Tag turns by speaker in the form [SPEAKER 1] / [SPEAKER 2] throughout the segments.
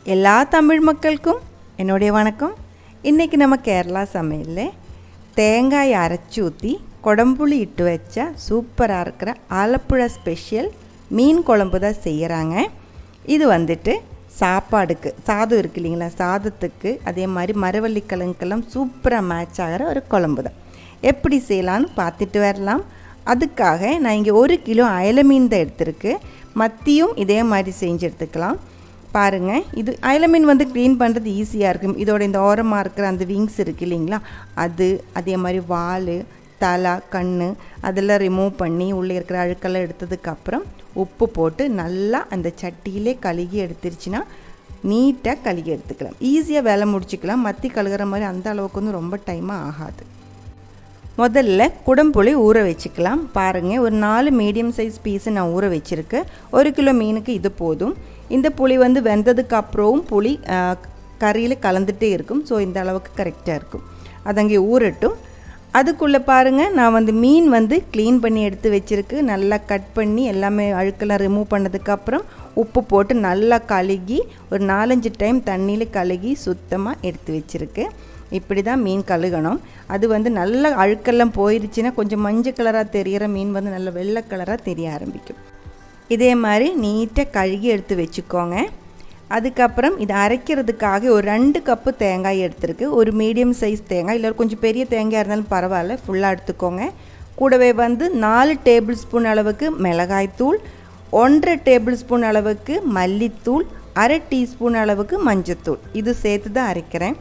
[SPEAKER 1] எல்லா தமிழ் மக்களுக்கும் என்னுடைய வணக்கம். இன்றைக்கி நம்ம கேரளா சமையலில் தேங்காய் அரைச்சி ஊற்றி குடம்புளி இட்டு வச்சா சூப்பராக இருக்கிற ஆலப்புழா ஸ்பெஷல் மீன் குழம்பு தான் செய்கிறாங்க. இது வந்துட்டு சாப்பாடுக்கு சாதம் இருக்குது இல்லைங்களா, சாதத்துக்கு அதே மாதிரி மரவள்ளிக்கிழங்குக்கெல்லாம் சூப்பராக மேட்ச் ஆகிற ஒரு குழம்பு தான். எப்படி செய்யலான்னு பார்த்துட்டு வரலாம். அதுக்காக நான் இங்கே 1 கிலோ அயலை மீன் தான் எடுத்துருக்கு. மத்தியும் இதே மாதிரி செஞ்சு எடுத்துக்கலாம். பாருங்கள், இது அயலை மீன் வந்து க்ளீன் பண்ணுறது ஈஸியாக இருக்கும். இதோட இந்த ஓரமாக இருக்கிற அந்த விங்ஸ் இருக்குது இல்லைங்களா, அதே மாதிரி வால், தலை, கண் அதெல்லாம் ரிமூவ் பண்ணி உள்ளே இருக்கிற அழுக்கெல்லாம் எடுத்ததுக்கப்புறம் உப்பு போட்டு நல்லா அந்த சட்டியிலே கழுகி எடுத்துருச்சுன்னா நீட்டாக கழுகி எடுத்துக்கலாம். ஈஸியாக வேலை முடிச்சுக்கலாம். மத்தி கழுகுற மாதிரி அந்த அளவுக்கு வந்து ரொம்ப டைமாக ஆகாது. முதல்ல குடம்புளி ஊற வச்சுக்கலாம். பாருங்கள், ஒரு 4 மீடியம் சைஸ் பீஸு நான் ஊற வச்சுருக்கேன். 1 கிலோ மீனுக்கு இது போதும். இந்த புளி வந்து வெந்ததுக்கு அப்புறம் புளி கறியில் கலந்துகிட்டே இருக்கும். ஸோ இந்த அளவுக்கு கரெக்டாக இருக்கும். அது அங்கே ஊறட்டும். அதுக்குள்ளே பாருங்கள், நான் வந்து மீன் வந்து க்ளீன் பண்ணி எடுத்து வச்சுருக்கு. நல்லா கட் பண்ணி எல்லாமே அழுக்கெல்லாம் ரிமூவ் பண்ணதுக்கப்புறம் உப்பு போட்டு நல்லா கழுகி ஒரு 4-5 டைம் தண்ணியில் கழுகி சுத்தமாக எடுத்து வச்சுருக்கு. இப்படி தான் மீன் கழுகணும். அது வந்து நல்ல அழுக்கெல்லாம் போயிடுச்சுன்னா கொஞ்சம் மஞ்சள் கலராக தெரிகிற மீன் வந்து நல்ல வெள்ளை கலராக தெரிய ஆரம்பிக்கும். இதே மாதிரி நீட்டாக கழுகி எடுத்து வச்சுக்கோங்க. அதுக்கப்புறம் இதை அரைக்கிறதுக்காக ஒரு 2 கப்பு தேங்காய் எடுத்துருக்கு. ஒரு மீடியம் சைஸ் தேங்காய், இல்லை கொஞ்சம் பெரிய தேங்காய் இருந்தாலும் பரவாயில்ல, ஃபுல்லாக எடுத்துக்கோங்க. கூடவே வந்து 4 டேபிள் ஸ்பூன் அளவுக்கு மிளகாய்த்தூள், 1.5 டேபிள் ஸ்பூன் அளவுக்கு மல்லித்தூள், 1/2 டீஸ்பூன் அளவுக்கு மஞ்சத்தூள், இது சேர்த்து தான் அரைக்கிறேன்.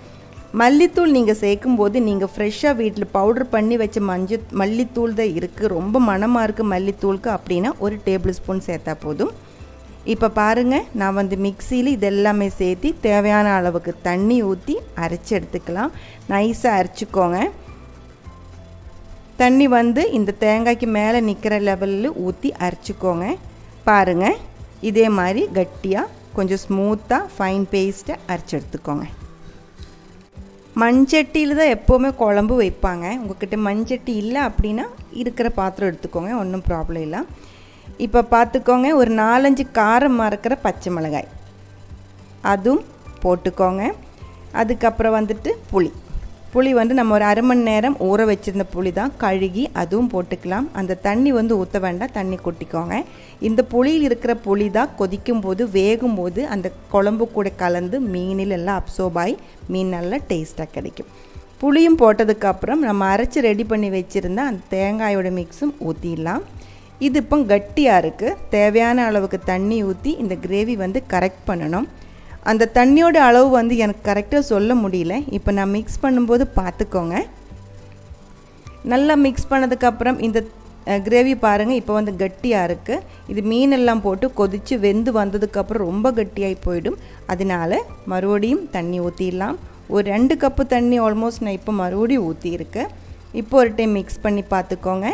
[SPEAKER 1] மல்லித்தூள் நீங்கள் சேர்க்கும்போது நீங்கள் ஃப்ரெஷ்ஷாக வீட்டில் பவுட்ரு பண்ணி வச்ச மல்லித்தூள் தான் இருக்குது. ரொம்ப மணமாக இருக்குது மல்லித்தூளுக்கு அப்படின்னா 1 டேபிள் ஸ்பூன் சேர்த்தா போதும். இப்போ பாருங்கள், நான் வந்து மிக்சியில் இதெல்லாமே சேர்த்து தேவையான அளவுக்கு தண்ணி ஊற்றி அரைச்சி எடுத்துக்கலாம். நைஸாக அரைச்சிக்கோங்க. தண்ணி வந்து இந்த தேங்காய்க்கு மேலே நிற்கிற லெவலில் ஊற்றி அரைச்சிக்கோங்க. பாருங்கள், இதே மாதிரி கட்டியாக கொஞ்சம் ஸ்மூத்தாக ஃபைன் பேஸ்ட்டை அரைச்சி எடுத்துக்கோங்க. மண்சட்டியில் தான் எப்போவுமே குழம்பு வைப்பாங்க. உங்கள்கிட்ட மண்சட்டி இல்லை அப்படின்னா இருக்கிற பாத்திரம் எடுத்துக்கோங்க, ஒன்றும் ப்ராப்ளம் இல்லை. இப்போ பார்த்துக்கோங்க, ஒரு 4-5 காரம் மறக்கிற பச்சை மிளகாய் அதுவும் போட்டுக்கோங்க. அதுக்கப்புறம் வந்துட்டு புளி வந்து நம்ம ஒரு 1/2 மணி நேரம் ஊற வச்சுருந்த புளி தான், கழுகி அதுவும் போட்டுக்கலாம். அந்த தண்ணி வந்து ஊற்ற வேண்டாம், தண்ணி கொட்டிக்கோங்க. இந்த புளியில் இருக்கிற புளி தான் கொதிக்கும் போது வேகும்போது அந்த குழம்பு கூட கலந்து மீனில் எல்லாம் அப்சர்ப் ஆகி மீன் நல்லா டேஸ்ட்டாக கிடைக்கும். புளியும் போட்டதுக்கப்புறம் நம்ம அரைச்சி ரெடி பண்ணி வச்சுருந்த அந்த தேங்காயோட மிக்ஸும் ஊற்றிடலாம். இது இப்போ கட்டியாக இருக்குது. தேவையான அளவுக்கு தண்ணி ஊற்றி இந்த கிரேவி வந்து கரெக்ட் பண்ணணும். அந்த தண்ணியோட அளவு வந்து எனக்கு கரெக்டாக சொல்ல முடியல. இப்போ நான் மிக்ஸ் பண்ணும்போது பார்த்துக்கோங்க. நல்லா மிக்ஸ் பண்ணதுக்கப்புறம் இந்த கிரேவி பாருங்கள் இப்போ வந்து கட்டியாக இருக்குது. இது மீனெல்லாம் போட்டு கொதித்து வெந்து வந்ததுக்கப்புறம் ரொம்ப கட்டியாகி போயிடும். அதனால் மறுபடியும் தண்ணி ஊற்றிடலாம். ஒரு 2 கப்பு தண்ணி ஆல்மோஸ்ட் நான் இப்போ மறுபடியும் ஊற்றியிருக்கேன். இப்போ ஒரு டைம் மிக்ஸ் பண்ணி பார்த்துக்கோங்க.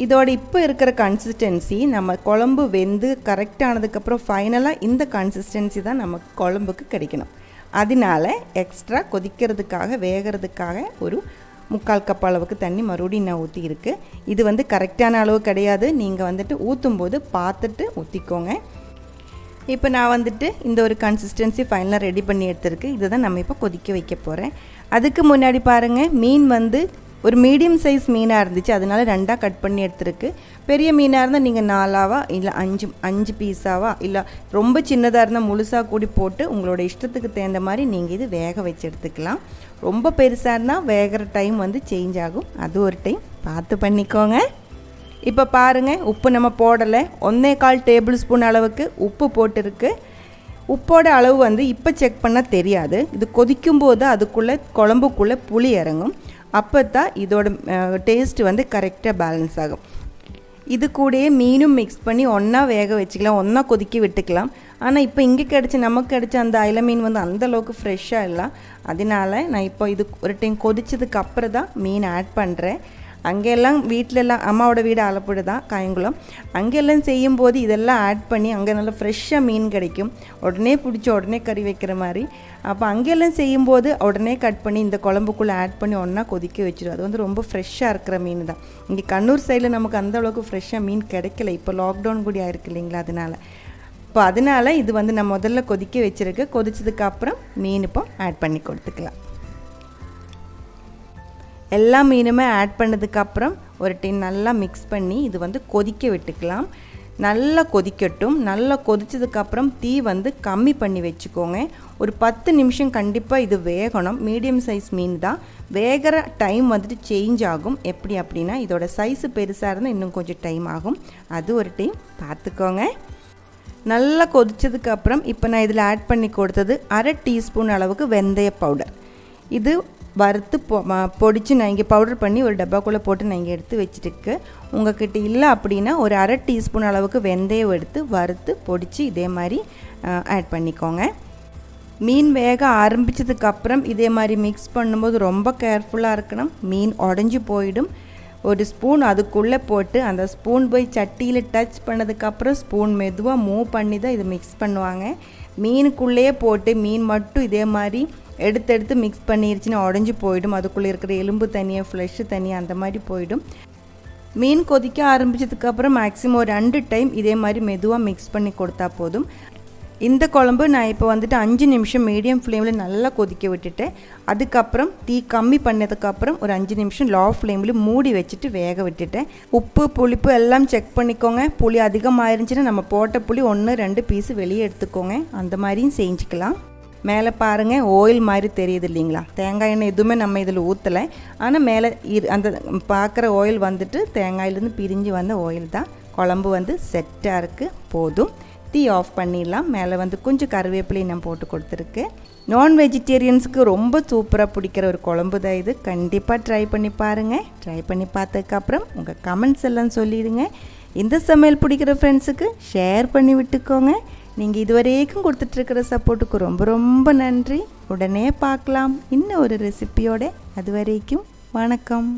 [SPEAKER 1] இதோட இப்போ இருக்கிற கன்சிஸ்டன்சி நம்ம குழம்பு வெந்து கரெக்டானதுக்கப்புறம் ஃபைனலாக இந்த கன்சிஸ்டன்சி தான் நமக்கு குழம்புக்கு கிடைக்கணும். அதனால எக்ஸ்ட்ரா கொதிக்கிறதுக்காக வேகிறதுக்காக ஒரு 3/4 கப் அளவுக்கு தண்ணி மறுபடியும் நான் ஊற்றிருக்கு. இது வந்து கரெக்டான அளவு கிடையாது. நீங்கள் வந்துட்டு ஊற்றும்போது பார்த்துட்டு ஊற்றிக்கோங்க. இப்போ நான் வந்துட்டு இந்த ஒரு கன்சிஸ்டன்சி ஃபைனலாக ரெடி பண்ணி எடுத்துருக்கு. இதை தான் நம்ம இப்போ கொதிக்க வைக்க போகிறேன். அதுக்கு முன்னாடி பாருங்கள், மீன் வந்து ஒரு மீடியம் சைஸ் மீனாக இருந்துச்சு, அதனால 2ஆக கட் பண்ணி எடுத்துருக்கு. பெரிய மீனாக இருந்தால் நீங்கள் 4ஆவா இல்லை 5 பீஸாவா, இல்லை ரொம்ப சின்னதாக இருந்தால் முழுசாக கூடி போட்டு உங்களோட இஷ்டத்துக்கு தகுந்த மாதிரி நீங்கள் இது வேக வச்சு எடுத்துக்கலாம். ரொம்ப பெருசாக இருந்தால் வேகிற டைம் வந்து சேஞ்ச் ஆகும். அது ஒரு டைம் பார்த்து பண்ணிக்கோங்க. இப்போ பாருங்கள், உப்பு நம்ம போடலை. 1/4 டேபிள் ஸ்பூன் அளவுக்கு உப்பு போட்டிருக்கு. உப்போட அளவு வந்து இப்போ செக் பண்ணால் தெரியாது. இது கொதிக்கும்போது அதுக்குள்ளே குழம்புக்குள்ளே புளி இறங்கும். அப்போ தான் இதோட டேஸ்ட்டு வந்து கரெக்டாக பேலன்ஸ் ஆகும். இது கூடயே மீனும் மிக்ஸ் பண்ணி ஒன்றா வேக வச்சுக்கலாம், ஒன்றா கொதிக்க விட்டுக்கலாம். ஆனால் இப்போ இங்கே நமக்கு கிடச்ச அந்த அயலை மீன் வந்து அந்தளவுக்கு ஃப்ரெஷ்ஷாக இல்லை. அதனால நான் இப்போ இது ஒரு டைம் கொதிச்சதுக்கு அப்புறம் தான் மீன் ஆட் பண்ணுறேன். அங்கெல்லாம் வீட்டிலலாம் அம்மாவோட வீடு ஆலப்புழை தான், காயங்குளம். அங்கெல்லாம் செய்யும்போது இதெல்லாம் ஆட் பண்ணி அங்கே நல்லா ஃப்ரெஷ்ஷாக மீன் கிடைக்கும், உடனே பிடிச்சி உடனே கறி வைக்கிற மாதிரி. அப்போ அங்கெல்லாம் செய்யும்போது உடனே கட் பண்ணி இந்த குழம்புக்குள்ளே ஆட் பண்ணி ஒன்றா கொதிக்க வச்சிடும். அது வந்து ரொம்ப ஃப்ரெஷ்ஷாக இருக்கிற மீன் தான். இங்கே கண்ணூர் சைடில் நமக்கு அந்தளவுக்கு ஃப்ரெஷ்ஷாக மீன் கிடைக்கல. இப்போ லாக்டவுன் கூட ஆயிருக்கு இல்லைங்களா, அதனால் இப்போ அதனால் இது வந்து நான் முதல்ல கொதிக்க வச்சுருக்கு. கொதிச்சதுக்கப்புறம் மீன் இப்போ ஆட் பண்ணி கொடுத்துக்கலாம். எல்லா மீனுமே ஆட் பண்ணதுக்கப்புறம் ஒரு டைம் நல்லா மிக்ஸ் பண்ணி இது வந்து கொதிக்க விட்டுக்கலாம். நல்லா கொதிக்கட்டும். நல்லா கொதிச்சதுக்கப்புறம் தீ வந்து கம்மி பண்ணி வச்சுக்கோங்க. ஒரு 10 நிமிஷம் கண்டிப்பாக இது வேகணும். மீடியம் சைஸ் மீன் தான். வேகிற டைம் வந்துட்டு சேஞ்ச் ஆகும். எப்படி அப்படின்னா இதோட சைஸு பெருசாக இருந்தால் இன்னும் கொஞ்சம் டைம் ஆகும். அது ஒரு டைம் பார்த்துக்கோங்க. நல்லா கொதிச்சதுக்கப்புறம் இப்போ நான் இதில் ஆட் பண்ணி கொடுத்தது 1/2 டீஸ்பூன் அளவுக்கு வெந்தய பவுடர். இது வறுத்து பொடிச்சு நான் இங்கே பவுடர் பண்ணி ஒரு டப்பாக்குள்ளே போட்டு நான் இங்கே எடுத்து வச்சுருக்கு. உங்கள்கிட்ட இல்லை அப்படின்னா ஒரு 1/2 டீஸ்பூன் அளவுக்கு வெந்தயம் எடுத்து வறுத்து பொடிச்சு இதே மாதிரி ஆட் பண்ணிக்கோங்க. மீன் வேக ஆரம்பித்ததுக்கப்புறம் இதே மாதிரி மிக்ஸ் பண்ணும்போது ரொம்ப கேர்ஃபுல்லாக இருக்கணும். மீன் உடஞ்சி போயிடும். ஒரு ஸ்பூன் அதுக்குள்ளே போட்டு அந்த ஸ்பூன் போய் சட்டியில் டச் பண்ணதுக்கப்புறம் ஸ்பூன் மெதுவாக மூவ் பண்ணி தான் இது மிக்ஸ் பண்ணுவாங்க. மீனுக்குள்ளேயே போட்டு மீன் மட்டும் இதே மாதிரி எடுத்து மிக்ஸ் பண்ணிருச்சுன்னா உடஞ்சி போயிடும். அதுக்குள்ளே இருக்கிற எலும்பு தனியாக ஃப்ளெஷ்ஷு தனியாக அந்த மாதிரி போயிடும். மீன் கொதிக்க ஆரம்பித்ததுக்கப்புறம் மேக்ஸிமம் ஒரு 2 டைம் இதே மாதிரி மெதுவாக மிக்ஸ் பண்ணி கொடுத்தா போதும். இந்த குழம்பு நான் இப்போ வந்துட்டு 5 நிமிஷம் மீடியம் ஃப்ளேமில் நல்லா கொதிக்க விட்டுட்டேன். அதுக்கப்புறம் தீ கம்மி பண்ணதுக்கப்புறம் ஒரு 5 நிமிஷம் லோ ஃப்ளேமில் மூடி வச்சுட்டு வேக விட்டுட்டேன். உப்பு புளிப்பு எல்லாம் செக் பண்ணிக்கோங்க. புளி அதிகமாக இருந்துச்சுன்னா நம்ம போட்ட புளி 1-2 பீஸு வெளியே எடுத்துக்கோங்க. அந்த மாதிரியும் செஞ்சுக்கலாம். மேலே பாருங்கள் ஆயில் மாதிரி தெரியுது இல்லைங்களா? தேங்காய் எண்ணெய் எதுவுமே நம்ம இதில் ஊற்றலை. ஆனால் மேலே அந்த பார்க்குற ஆயில் வந்துட்டு தேங்காயிலேருந்து பிரிஞ்சு வந்த ஆயில் தான். குழம்பு வந்து செட்டாக இருக்குது. போதும். தீ ஆஃப் பண்ணிடலாம். மேலே வந்து கொஞ்சம் கருவேப்பிலையும் நான் போட்டு கொடுத்துருக்கேன். நான் வெஜிடேரியன்ஸுக்கு ரொம்ப சூப்பராக பிடிக்கிற ஒரு குழம்பு தான் இது. கண்டிப்பாக ட்ரை பண்ணி பாருங்கள். ட்ரை பண்ணி பார்த்ததுக்கப்புறம் உங்கள் கமெண்ட்ஸ் எல்லாம் சொல்லிடுங்க. இந்த சமையல் பிடிக்கிற ஃப்ரெண்ட்ஸுக்கு ஷேர் பண்ணி விட்டுக்கோங்க. நீங்கள் இதுவரைக்கும் கொடுத்துட்ருக்கிற சப்போர்ட்டுக்கு ரொம்ப ரொம்ப நன்றி. உடனே பார்க்கலாம் இன்னும் ஒரு ரெசிபியோட. அது வரைக்கும் வணக்கம்.